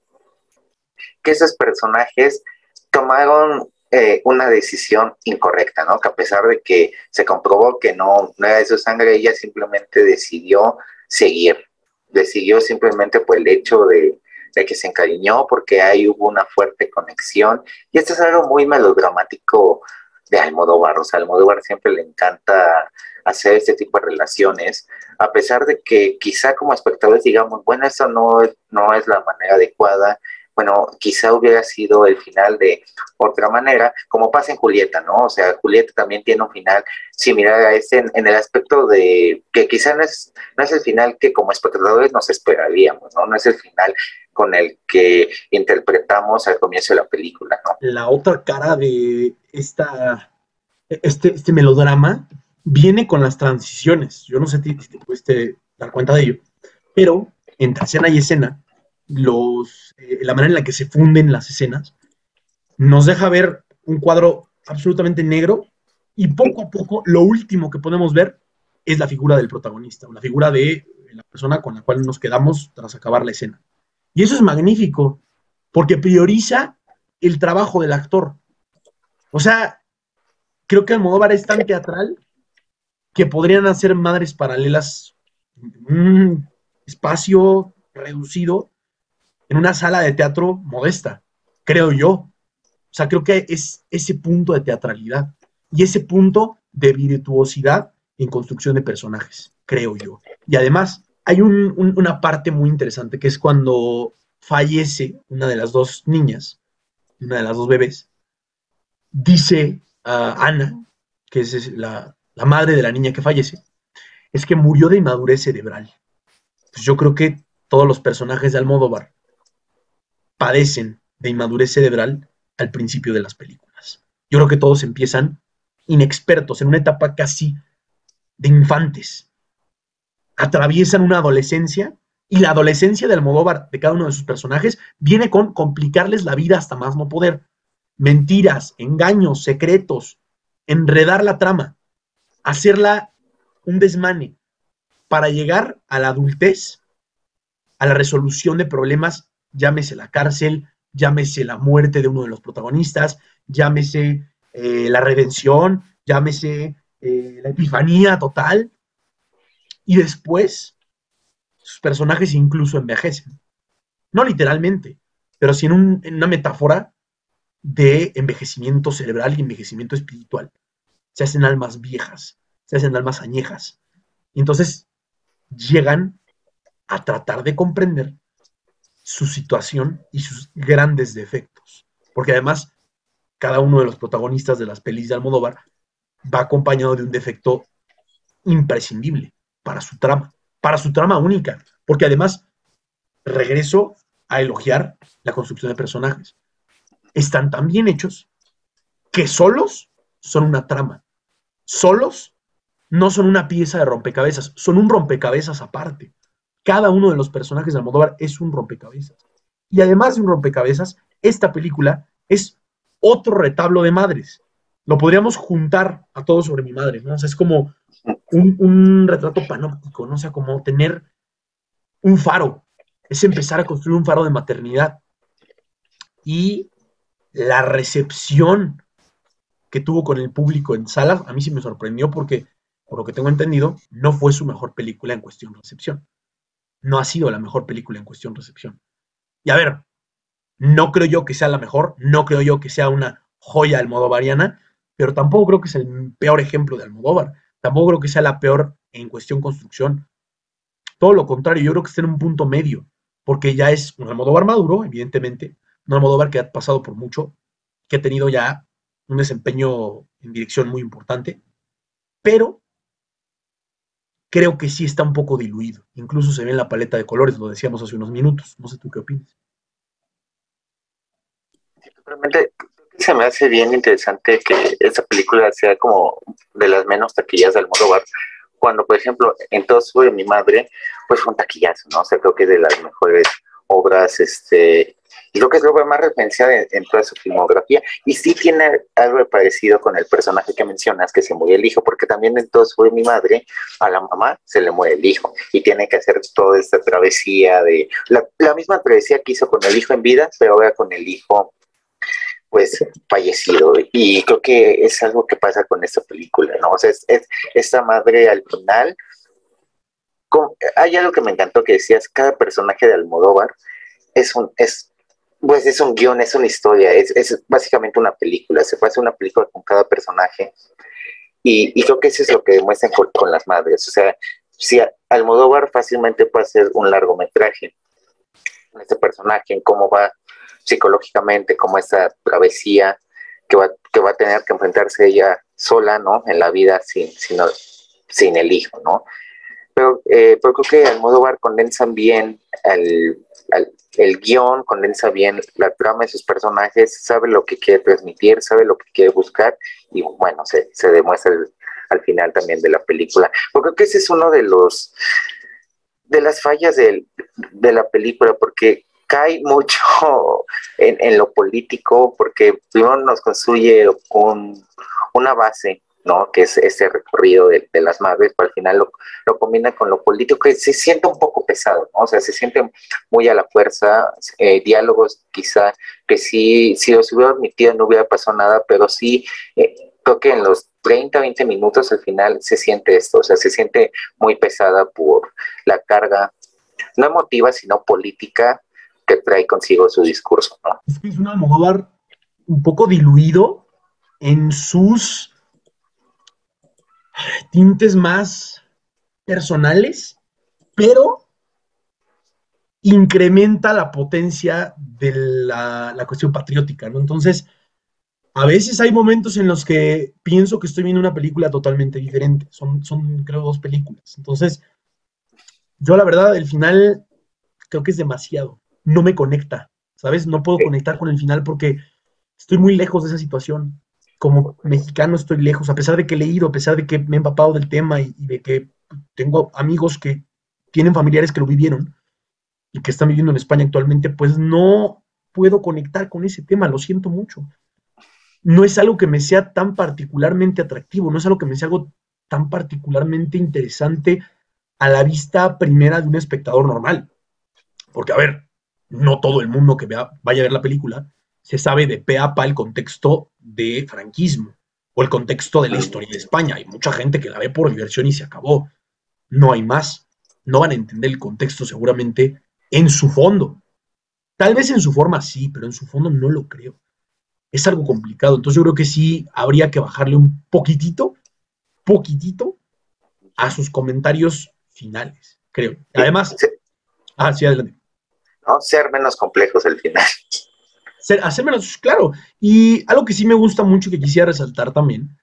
que esos personajes tomaron una decisión incorrecta, ¿no? Que a pesar de que se comprobó que no era de su sangre, ella simplemente decidió simplemente por el hecho de que se encariñó, porque ahí hubo una fuerte conexión. Y esto es algo muy melodramático de Almodóvar. O sea, a Almodóvar siempre le encanta hacer este tipo de relaciones, a pesar de que quizá como espectadores digamos, bueno, esto no es la manera adecuada, bueno, quizá hubiera sido el final de otra manera, como pasa en Julieta, ¿no? O sea, Julieta también tiene un final similar a este en el aspecto de que quizá no es el final que como espectadores nos esperaríamos, ¿no? No es el final con el que interpretamos al comienzo de la película, ¿no? La otra cara de este melodrama viene con las transiciones. Yo no sé si te pudiste dar cuenta de ello, pero entre escena y escena, la manera en la que se funden las escenas nos deja ver un cuadro absolutamente negro y poco a poco lo último que podemos ver es la figura del protagonista, o la figura de la persona con la cual nos quedamos tras acabar la escena. Y eso es magnífico, porque prioriza el trabajo del actor. O sea, creo que Almodóvar es tan teatral que podrían hacer madres paralelas en un espacio reducido, en una sala de teatro modesta, creo yo. O sea, creo que es ese punto de teatralidad y ese punto de virtuosidad en construcción de personajes, creo yo. Y además, hay una parte muy interesante que es cuando fallece una de las dos niñas, una de las dos bebés, dice Ana, que es la madre de la niña que fallece, es que murió de inmadurez cerebral. Pues yo creo que todos los personajes de Almodóvar padecen de inmadurez cerebral al principio de las películas. Yo creo que todos empiezan inexpertos, en una etapa casi de infantes. Atraviesan una adolescencia y la adolescencia de Almodóvar, de cada uno de sus personajes, viene con complicarles la vida hasta más no poder. Mentiras, engaños, secretos, enredar la trama, hacerla un desmane para llegar a la adultez, a la resolución de problemas, llámese la cárcel, llámese la muerte de uno de los protagonistas, llámese la redención, llámese la epifanía total, y después sus personajes incluso envejecen. No literalmente, pero sí en una metáfora de envejecimiento cerebral y envejecimiento espiritual. Se hacen almas viejas, se hacen almas añejas. Y entonces llegan a tratar de comprender su situación y sus grandes defectos. Porque además, cada uno de los protagonistas de las pelis de Almodóvar va acompañado de un defecto imprescindible para su trama única. Porque además, regreso a elogiar la construcción de personajes. Están tan bien hechos que solos son una trama. Solos no son una pieza de rompecabezas, son un rompecabezas aparte. Cada uno de los personajes de Almodóvar es un rompecabezas. Y además de un rompecabezas, esta película es otro retablo de madres. Lo podríamos juntar a Todo sobre mi madre, ¿no? O sea, es como un retrato panóptico, ¿no? O sea, como tener un faro. Es empezar a construir un faro de maternidad. Y la recepción que tuvo con el público en salas, a mí sí me sorprendió porque, por lo que tengo entendido, no fue su mejor película en cuestión de recepción. No ha sido la mejor película en cuestión de recepción. Y a ver, no creo yo que sea la mejor, no creo yo que sea una joya almodovariana, pero tampoco creo que sea el peor ejemplo de Almodóvar. Tampoco creo que sea la peor en cuestión construcción. Todo lo contrario, yo creo que está en un punto medio, porque ya es un Almodóvar maduro, evidentemente, un Almodóvar que ha pasado por mucho, que ha tenido ya un desempeño en dirección muy importante, pero creo que sí está un poco diluido. Incluso se ve en la paleta de colores, lo decíamos hace unos minutos. No sé tú qué opinas. Realmente se me hace bien interesante que esta película sea como de las menos taquillas de Almodóvar, cuando, por ejemplo, en Todo sobre mi madre, pues fue un taquillazo, ¿no? O sea, creo que es de las mejores obras, y creo que es la obra más referenciada en toda su filmografía, y sí tiene algo parecido con el personaje que mencionas, que se muere el hijo, porque también en Todo sobre mi madre, a la mamá se le muere el hijo, y tiene que hacer toda esta travesía la misma travesía que hizo con el hijo en vida, pero ahora con el hijo pues fallecido, y creo que es algo que pasa con esta película, ¿no? O sea, esta madre al final, hay algo que me encantó que decías, cada personaje de Almodóvar pues es un guión, es una historia, es básicamente una película, se puede hacer una película con cada personaje, y creo que eso es lo que demuestran con las madres, o sea, si Almodóvar fácilmente puede hacer un largometraje en este personaje, en cómo va psicológicamente, como esa travesía que va a tener que enfrentarse ella sola, ¿no? En la vida sin el hijo, ¿no? Pero creo que Almodóvar condensa bien el guión, condensa bien la trama de sus personajes, sabe lo que quiere transmitir, sabe lo que quiere buscar, y bueno, se demuestra al final también de la película. Porque creo que ese es uno de las fallas de la película, porque cae mucho en lo político, porque primero nos construye una base, ¿no? Que es este recorrido de las madres, pero al final lo combina con lo político, que se siente un poco pesado, ¿no? O sea, se siente muy a la fuerza, diálogos quizá que sí, si los hubiera admitido no hubiera pasado nada, pero sí, creo que en los 30, 20 minutos al final se siente esto, o sea, se siente muy pesada por la carga, no emotiva, sino política que trae consigo su discurso, ¿no? Es que es un Almodóvar un poco diluido en sus tintes más personales, pero incrementa la potencia de la cuestión patriótica, ¿no? Entonces, a veces hay momentos en los que pienso que estoy viendo una película totalmente diferente. Son creo, dos películas. Entonces, yo la verdad, el final creo que es demasiado. No me conecta, ¿sabes? No puedo conectar con el final porque estoy muy lejos de esa situación. Como mexicano estoy lejos, a pesar de que he leído, a pesar de que me he empapado del tema y de que tengo amigos que tienen familiares que lo vivieron y que están viviendo en España actualmente, pues no puedo conectar con ese tema, lo siento mucho. No es algo que me sea tan particularmente atractivo, no es algo que me sea algo tan particularmente interesante a la vista primera de un espectador normal. Porque, a ver, no todo el mundo que vaya a ver la película se sabe de pe a pa el contexto de franquismo o el contexto de la historia de España. Hay mucha gente que la ve por diversión y se acabó. No hay más. No van a entender el contexto seguramente en su fondo. Tal vez en su forma sí, pero en su fondo no lo creo. Es algo complicado. Entonces yo creo que sí habría que bajarle un poquitito a sus comentarios finales, creo. Además, Sí, sí, adelante. ¿no? Ser menos complejos al final. Hacer menos, claro. Y algo que sí me gusta mucho y que quisiera resaltar también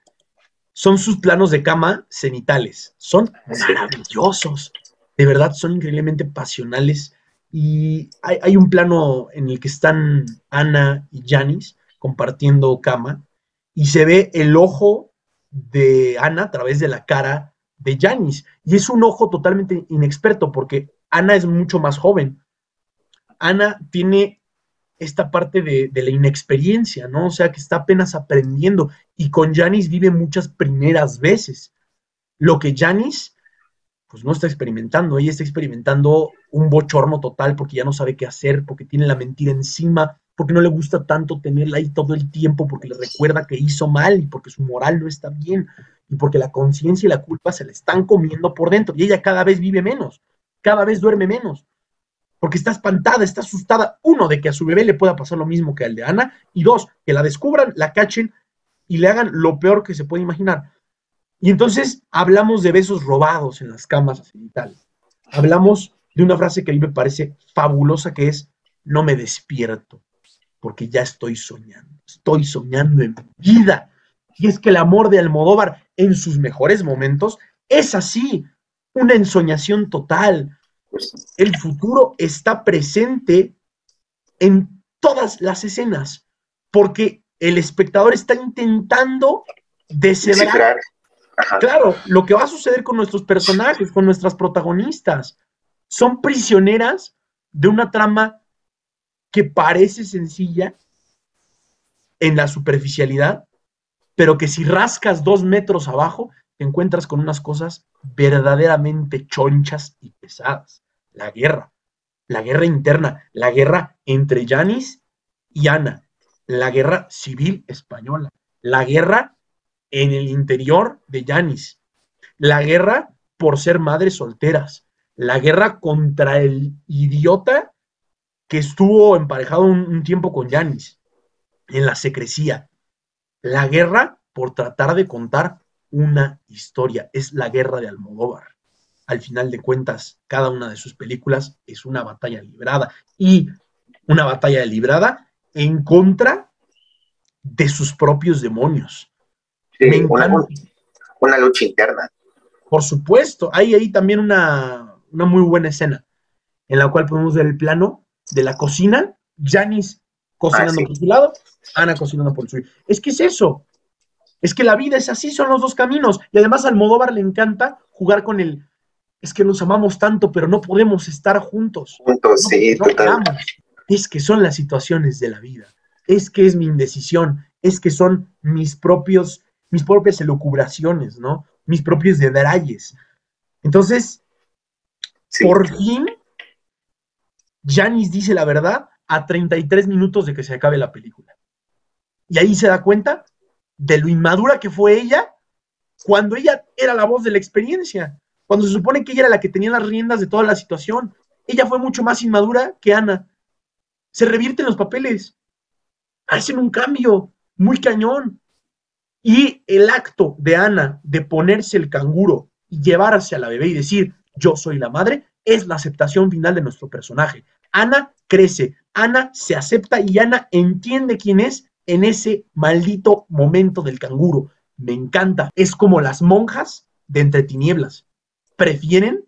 son sus planos de cama cenitales. Son maravillosos. De verdad, son increíblemente pasionales. Y hay un plano en el que están Ana y Janis compartiendo cama y se ve el ojo de Ana a través de la cara de Janis. Y es un ojo totalmente inexperto porque Ana es mucho más joven. Ana tiene esta parte de la inexperiencia, ¿no? O sea, que está apenas aprendiendo y con Janis vive muchas primeras veces. Lo que Janis, pues no está experimentando, ella está experimentando un bochorno total porque ya no sabe qué hacer, porque tiene la mentira encima, porque no le gusta tanto tenerla ahí todo el tiempo, porque le recuerda que hizo mal y porque su moral no está bien y porque la conciencia y la culpa se la están comiendo por dentro y ella cada vez vive menos, cada vez duerme menos porque está espantada, está asustada, uno, de que a su bebé le pueda pasar lo mismo que al de Ana, y dos, que la descubran, la cachen y le hagan lo peor que se puede imaginar. Y entonces hablamos de besos robados en las camas genitales. Hablamos de una frase que a mí me parece fabulosa, que es: no me despierto, porque ya estoy soñando en vida. Y es que el amor de Almodóvar en sus mejores momentos es así, una ensoñación total. El futuro está presente en todas las escenas, porque el espectador está intentando descifrar, claro, lo que va a suceder con nuestros personajes, con nuestras protagonistas. Son prisioneras de una trama que parece sencilla en la superficialidad, pero que si rascas 2 metros abajo, te encuentras con unas cosas verdaderamente chonchas y pesadas. La guerra interna, la guerra entre Janis y Ana, la guerra civil española, la guerra en el interior de Janis, la guerra por ser madres solteras, la guerra contra el idiota que estuvo emparejado un tiempo con Janis en la secrecía, la guerra por tratar de contar una historia. Es la guerra de Almodóvar. Al final de cuentas, cada una de sus películas es una batalla librada, y una batalla librada en contra de sus propios demonios. Sí, una lucha interna. Por supuesto, hay ahí también una muy buena escena en la cual podemos ver el plano de la cocina, Janis cocinando por su lado, Ana cocinando por el suyo. Es que es eso, es que la vida es así, son los dos caminos. Y además a Almodóvar le encanta jugar con el: es que nos amamos tanto, pero no podemos estar juntos. Juntos, sí, total. Es que son las situaciones de la vida, es que es mi indecisión, es que son mis propias elucubraciones, ¿no? Mis propios debrayes. Entonces, sí, por fin, Janis dice la verdad a 33 minutos de que se acabe la película. Y ahí se da cuenta de lo inmadura que fue ella cuando ella era la voz de la experiencia, cuando se supone que ella era la que tenía las riendas de toda la situación. Ella fue mucho más inmadura que Ana. Se revierten los papeles, hacen un cambio muy cañón. Y el acto de Ana de ponerse el canguro y llevarse a la bebé y decir: yo soy la madre, es la aceptación final de nuestro personaje. Ana crece, Ana se acepta y Ana entiende quién es en ese maldito momento del canguro. Me encanta. Es como las monjas de Entre Tinieblas. Prefieren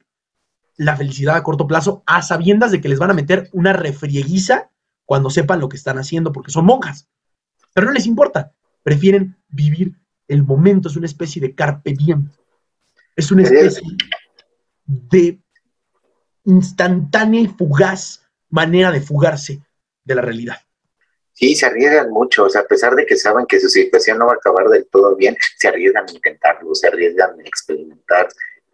la felicidad a corto plazo a sabiendas de que les van a meter una refrieguiza cuando sepan lo que están haciendo, porque son monjas. Pero no les importa. Prefieren vivir el momento. Es una especie de carpe diem. Es una especie de instantánea y fugaz manera de fugarse de la realidad. Sí, se arriesgan mucho, o sea, a pesar de que saben que su situación no va a acabar del todo bien, se arriesgan a intentarlo, se arriesgan a experimentar,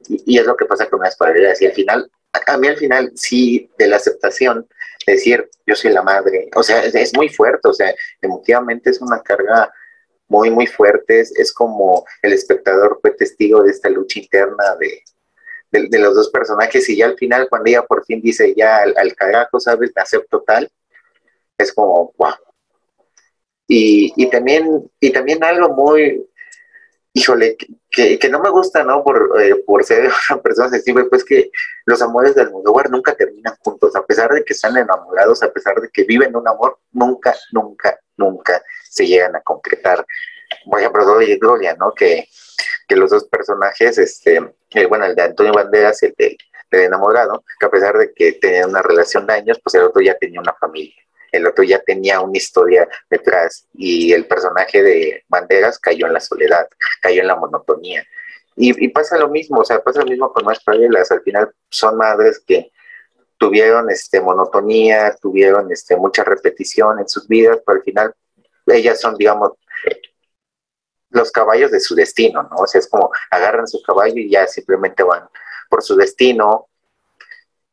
y es lo que pasa con las parejas. Y al final, a mí al final, sí, de la aceptación, decir, yo soy la madre, o sea, es muy fuerte, o sea, emotivamente es una carga muy, muy fuerte. Es como el espectador fue testigo de esta lucha interna de los dos personajes, y ya al final, cuando ella por fin dice, ya al cagajo, ¿sabes? Me acepto tal, es como, wow. Y también algo muy, híjole, que no me gusta, ¿no? Por ser una persona sensible, pues que los amores de Almodóvar nunca terminan juntos, a pesar de que están enamorados, a pesar de que viven un amor, nunca se llegan a concretar. Por ejemplo, Dolly y Gloria, ¿no? Que los dos personajes, bueno, el de Antonio Banderas, el del enamorado, que a pesar de que tenían una relación de años, pues el otro ya tenía una familia, el otro ya tenía una historia detrás, y el personaje de Banderas cayó en la soledad, cayó en la monotonía. Y pasa lo mismo, o sea, pasa lo mismo con más paralelas. Al final son madres que tuvieron monotonía, tuvieron mucha repetición en sus vidas, pero al final ellas son, digamos, los caballos de su destino, ¿no? O sea, es como agarran su caballo y ya simplemente van por su destino.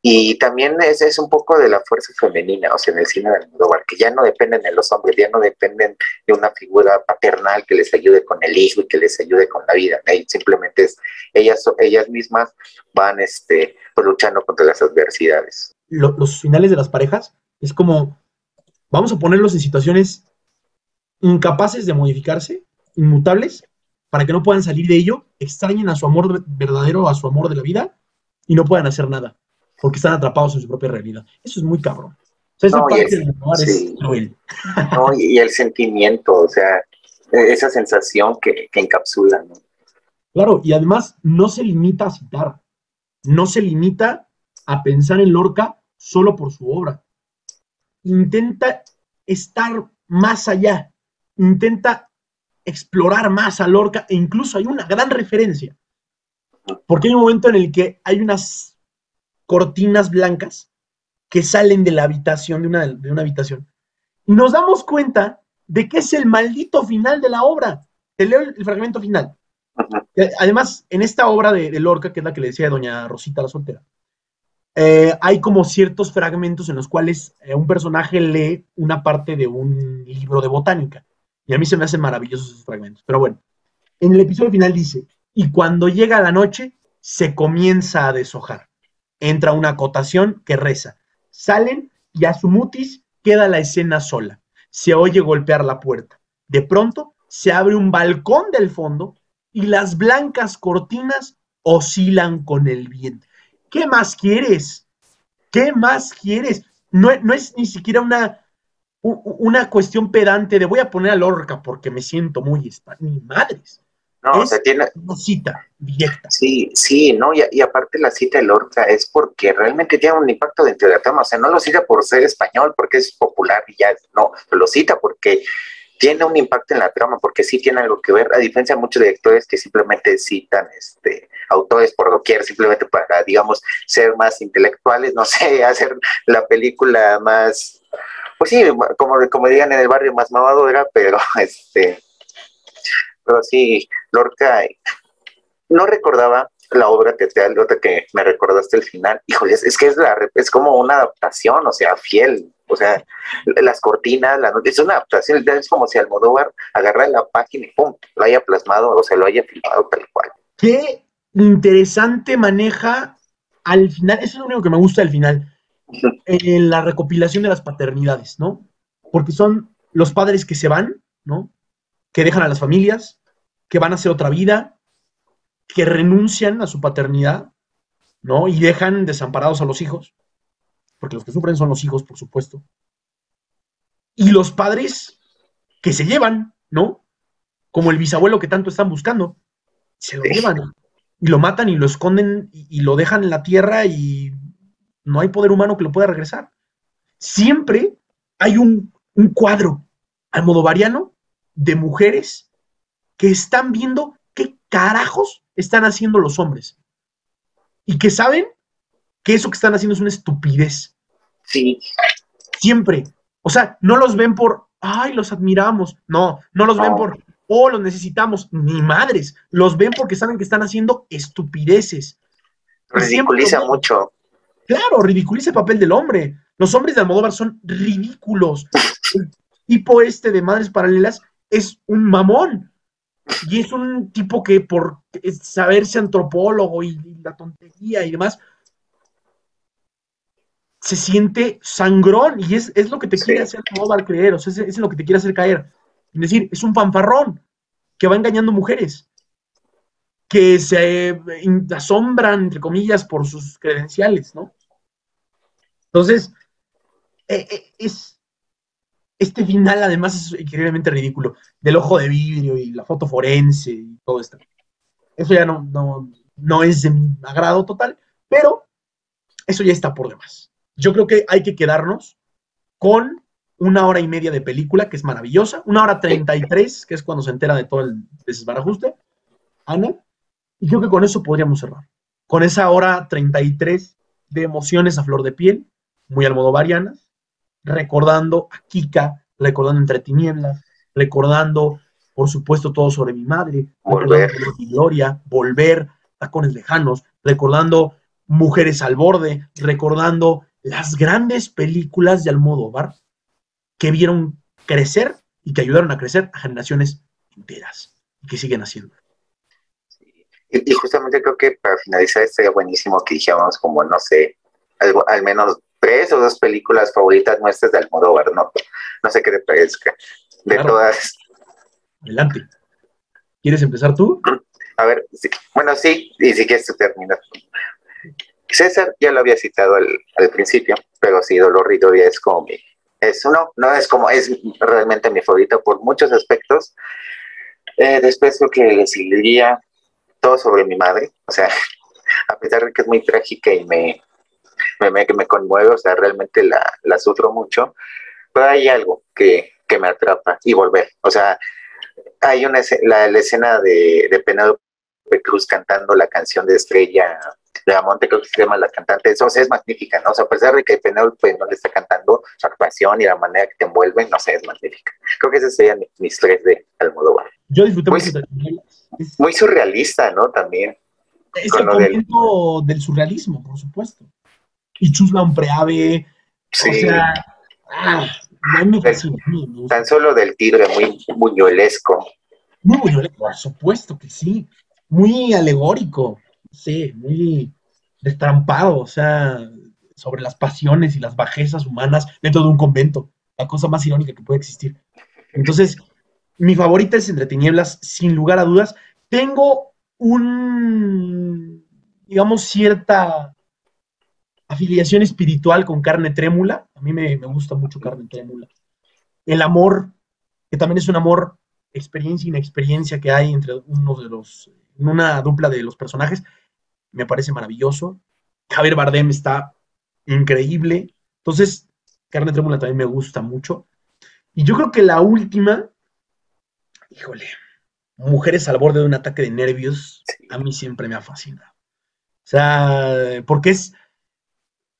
Y también es un poco de la fuerza femenina, o sea, en el cine de Almodóvar, que ya no dependen de los hombres, ya no dependen de una figura paternal que les ayude con el hijo y que les ayude con la vida. Simplemente es ellas mismas van pues, luchando contra las adversidades. Los finales de las parejas es como, vamos a ponerlos en situaciones incapaces de modificarse, inmutables, para que no puedan salir de ello, extrañen a su amor verdadero, a su amor de la vida, y no puedan hacer nada, porque están atrapados en su propia realidad. Eso es muy cabrón. O sea, esa No, parte del amor es sí, cruel. no, y el sentimiento, o sea, esa sensación que encapsula, ¿no? Claro, y además no se limita a citar, no se limita a pensar en Lorca solo por su obra. Intenta estar más allá, intenta explorar más a Lorca, e incluso hay una gran referencia, porque hay un momento en el que hay unas cortinas blancas que salen de la habitación, de una habitación, y nos damos cuenta de que es el maldito final de la obra. Te leo el fragmento final. Además, en esta obra de Lorca, que es la que le decía de doña Rosita la soltera, hay como ciertos fragmentos en los cuales un personaje lee una parte de un libro de botánica. Y a mí se me hacen maravillosos esos fragmentos. Pero bueno, en el episodio final dice, y cuando llega la noche, se comienza a deshojar. Entra una acotación que reza. Salen y a su mutis queda la escena sola. Se oye golpear la puerta. De pronto se abre un balcón del fondo y las blancas cortinas oscilan con el viento. ¿Qué más quieres? ¿Qué más quieres? No, no es ni siquiera una cuestión pedante de voy a poner a Lorca porque me siento muy ni madres. No, o sea, Es tiene, una cita directa. sí, sí, ¿no? Y aparte la cita de Lorca es porque realmente tiene un impacto dentro de la trama, o sea, no lo cita por ser español, porque es popular y ya, no, lo cita porque tiene un impacto en la trama, porque sí tiene algo que ver, a diferencia de muchos directores que simplemente citan autores por doquier, simplemente para, digamos, ser más intelectuales, no sé, hacer la película más, pues sí, como digan en el barrio, más mamadora, pero sí, Lorca, no recordaba la obra teatral, otra que me recordaste el final, híjole, es que es como una adaptación, o sea, fiel, o sea, las cortinas, es una adaptación, es como si Almodóvar agarrara la página y pum, lo haya plasmado, o sea, lo haya filmado tal cual. Qué interesante maneja al final, eso es lo único que me gusta del final, en la recopilación de las paternidades, ¿no? Porque son los padres que se van, ¿no? Que dejan a las familias, que van a hacer otra vida, que renuncian a su paternidad, ¿no? Y dejan desamparados a los hijos, porque los que sufren son los hijos, por supuesto. Y los padres que se llevan, ¿no? Como el bisabuelo que tanto están buscando, se lo Sí, llevan y lo matan y lo esconden y lo dejan en la tierra y no hay poder humano que lo pueda regresar. Siempre hay un cuadro almodovariano de mujeres que están viendo qué carajos están haciendo los hombres y que saben que eso que están haciendo es una estupidez. sí, Siempre. O sea, no los ven por, ay, los admiramos. No, no los ven no, por, oh, los necesitamos. Ni madres. Los ven porque saben que están haciendo estupideces. Y siempre lo ridiculiza ven. mucho. Claro, ridiculiza el papel del hombre. Los hombres de Almodóvar son ridículos. El tipo este de Madres Paralelas es un mamón. Y es un tipo que por saberse antropólogo y la tontería y demás, se siente sangrón y es lo que te quiere Sí, hacer Almodóvar creer, o sea, es lo que te quiere hacer caer. Es decir, es un fanfarrón que va engañando mujeres, que se asombran, entre comillas, por sus credenciales, ¿no? Entonces, es, este final además es increíblemente ridículo, del ojo de vidrio y la foto forense y todo esto. Eso ya no es de mi agrado total, pero eso ya está por demás. Yo creo que hay que quedarnos con 1 hora y media de película, que es maravillosa, 1 hora 33, que es cuando se entera de todo el desbarajuste, Ana, y creo que con eso podríamos cerrar. Con esa 1 hora 33 de emociones a flor de piel, muy almodovarianas, recordando a Kika, recordando Entre Tinieblas, recordando, por supuesto, todo sobre mi madre, recordando volver. Dolor y Gloria, Volver, Tacones Lejanos, recordando Mujeres al Borde, recordando las grandes películas de Almodóvar que vieron crecer y que ayudaron a crecer a generaciones enteras y que siguen haciendo. Y justamente creo que para finalizar estaría buenísimo que dijéramos como, no sé, al menos 3 o 2 películas favoritas nuestras de Almodóvar, ¿no? No sé qué te parezca. De Claro, todas. adelante. ¿Quieres empezar tú? A ver, sí, bueno, sí, y si quieres tú terminas. César ya lo había citado al principio, pero sí, Dolor y Gloria es como no es como, es realmente mi favorito por muchos aspectos. Después lo que le seguiría todo sobre mi madre, o sea, a pesar de que es muy trágica y me conmueve, o sea, realmente la sufro mucho, pero hay algo que me atrapa y volver, o sea, hay la escena de Penélope Cruz cantando la canción de Estrella de Amonte, creo que se llama la cantante, eso, o sea, es magnífica, ¿no? O sea, a pesar de que Penélope no le está cantando, su actuación y la manera que te envuelven, no sé, es magnífica. Creo que esos serían mis tres de Almodóvar. Yo disfruté Muy, mucho de Tinieblas. muy surrealista, ¿no? También, Es con el lo del... convento del surrealismo, por supuesto. Y Chusla un Preave, o Sí, sea, a mí me del, fascina, a mí me gusta. tan solo del tigre muy buñuelesco. Muy Buñuel, por supuesto que sí. Muy alegórico, sí, muy destrampado, o sea, sobre las pasiones y las bajezas humanas dentro de un convento. La cosa más irónica que puede existir. Entonces, mi favorita es Entre Tinieblas, sin lugar a dudas. Tengo digamos, cierta afiliación espiritual con Carne Trémula. A mí me gusta mucho Carne Trémula. El amor, que también es un amor, experiencia e inexperiencia que hay entre una dupla de los personajes, me parece maravilloso. Javier Bardem está increíble. Entonces, Carne Trémula también me gusta mucho. Y yo creo que la última, híjole, Mujeres al borde de un ataque de nervios, a mí siempre me ha fascinado. O sea, porque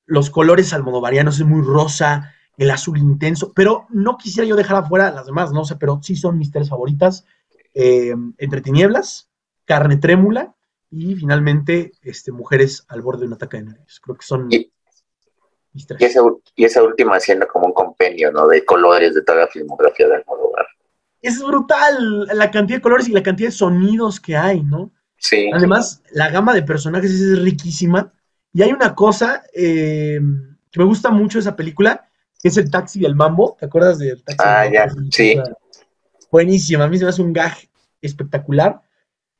los colores almodovarianos, es muy rosa, el azul intenso, pero no quisiera yo dejar afuera las demás, no sé, pero sí son mis tres favoritas. Entre Tinieblas, Carne Trémula y finalmente Mujeres al borde de un ataque de nervios. Creo que son Y, mis y, tres. esa, y esa última siendo como un compendio, ¿no? De colores de toda la filmografía de Almodóvar. Es brutal la cantidad de colores y la cantidad de sonidos que hay, ¿no? Sí, Además, la gama de personajes es riquísima. Y hay una cosa que me gusta mucho de esa película, que es el taxi del mambo. ¿Te acuerdas del taxi del mambo? ya, sí. Buenísima, a mí se me hace un gag espectacular.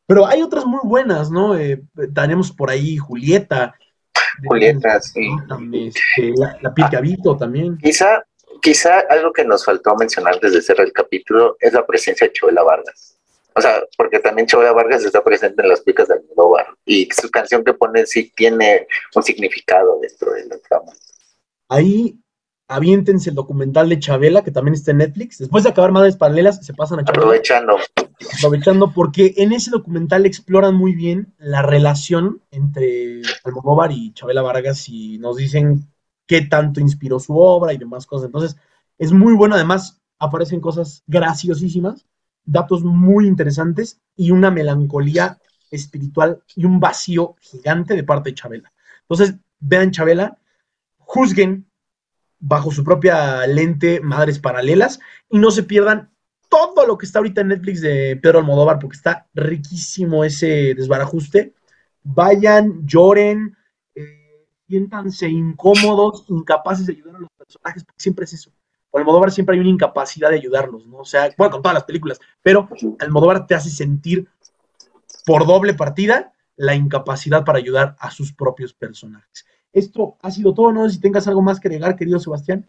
Pero hay otras muy buenas, ¿no? Tenemos por ahí Julieta, Julieta, sí. la piel que habito también. Quizá, quizá algo que nos faltó mencionar desde cerrar el capítulo es la presencia de Chovela Vargas. O sea, porque también Chovela Vargas está presente en las películas de Almodóvar y su canción que pone sí tiene un significado dentro de la trama. Ahí aviéntense el documental de Chabela, que también está en Netflix. Después de acabar Madres Paralelas, se pasan a Chabela. Aprovechando, porque en ese documental exploran muy bien la relación entre Almodóvar y Chabela Vargas y nos dicen qué tanto inspiró su obra y demás cosas. Entonces, es muy bueno. Además, aparecen cosas graciosísimas, datos muy interesantes y una melancolía espiritual y un vacío gigante de parte de Chabela. Entonces, vean Chabela, juzguen bajo su propia lente Madres Paralelas y no se pierdan todo lo que está ahorita en Netflix de Pedro Almodóvar porque está riquísimo ese desbarajuste. Vayan, lloren, siéntanse incómodos, incapaces de ayudar a los personajes, porque siempre es eso. Con Almodóvar siempre hay una incapacidad de ayudarlos, ¿no? O sea, bueno, con todas las películas, pero Almodóvar te hace sentir por doble partida la incapacidad para ayudar a sus propios personajes. Esto ha sido todo, no sé si tengas algo más que agregar, querido Sebastián.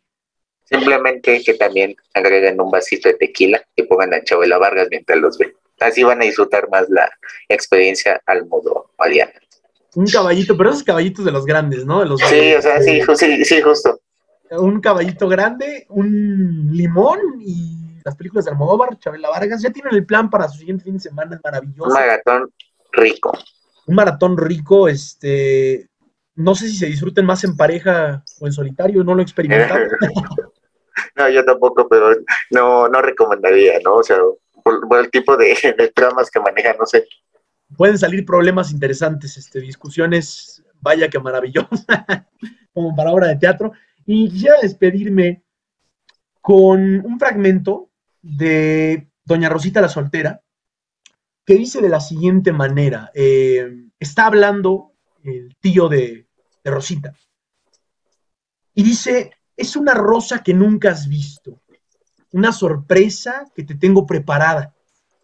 Simplemente que también agreguen un vasito de tequila y pongan a Chabela Vargas mientras los ven. Así van a disfrutar más la experiencia almodovariana. Un caballito, pero esos caballitos de los grandes, ¿no? Sí, o sea, sí, justo. Un caballito grande, un limón y las películas de Almodóvar, Chabela Vargas, ya tienen el plan para su siguiente fin de semana, es maravilloso. Un maratón rico. Un maratón rico, no sé si se disfruten más en pareja o en solitario, no lo he experimentado. No, yo tampoco, pero no recomendaría, ¿no? O sea, por el tipo de tramas que manejan, no sé. Pueden salir problemas interesantes, discusiones, vaya que maravillosas, como para obra de teatro. Y quisiera despedirme con un fragmento de Doña Rosita la Soltera, que dice de la siguiente manera, está hablando el tío de Rosita, y dice, es una rosa que nunca has visto, una sorpresa que te tengo preparada.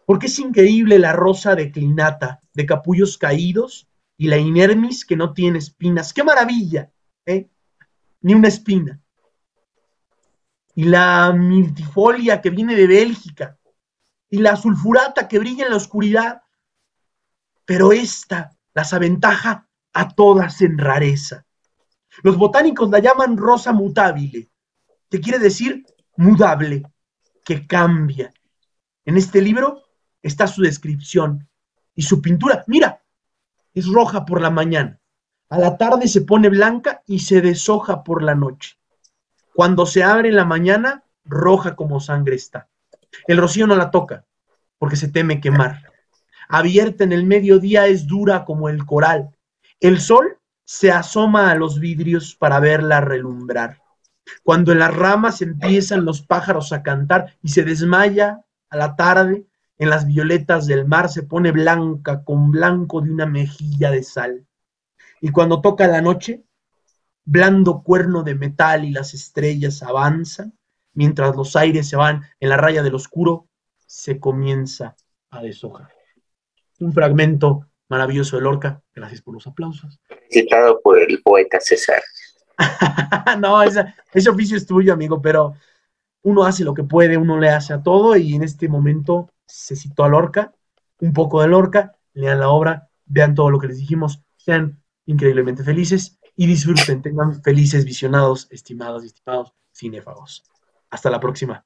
Porque es increíble la rosa declinata de capullos caídos y la inermis que no tiene espinas. ¡Qué maravilla! ¿Eh? Ni una espina. Y la mirtifolia que viene de Bélgica, y la sulfurata que brilla en la oscuridad, pero esta las aventaja a todas en rareza. Los botánicos la llaman rosa mutabile, que quiere decir mudable, que cambia. En este libro está su descripción y su pintura. Mira, es roja por la mañana, a la tarde se pone blanca y se deshoja por la noche. Cuando se abre en la mañana, roja como sangre está. El rocío no la toca, porque se teme quemar. Abierta en el mediodía es dura como el coral. El sol se asoma a los vidrios para verla relumbrar. Cuando en las ramas empiezan los pájaros a cantar y se desmaya a la tarde, en las violetas del mar se pone blanca con blanco de una mejilla de sal. Y cuando toca la noche, blando cuerno de metal y las estrellas avanzan, mientras los aires se van en la raya del oscuro, se comienza a deshojar. Un fragmento maravilloso de Lorca. Gracias por los aplausos. Citado por el poeta César. No, ese oficio es tuyo, amigo, pero uno hace lo que puede, uno le hace a todo, y en este momento se citó a Lorca, un poco de Lorca, lean la obra, vean todo lo que les dijimos, sean increíblemente felices y disfruten, tengan felices visionados, estimados y estimados cinéfagos. Hasta la próxima.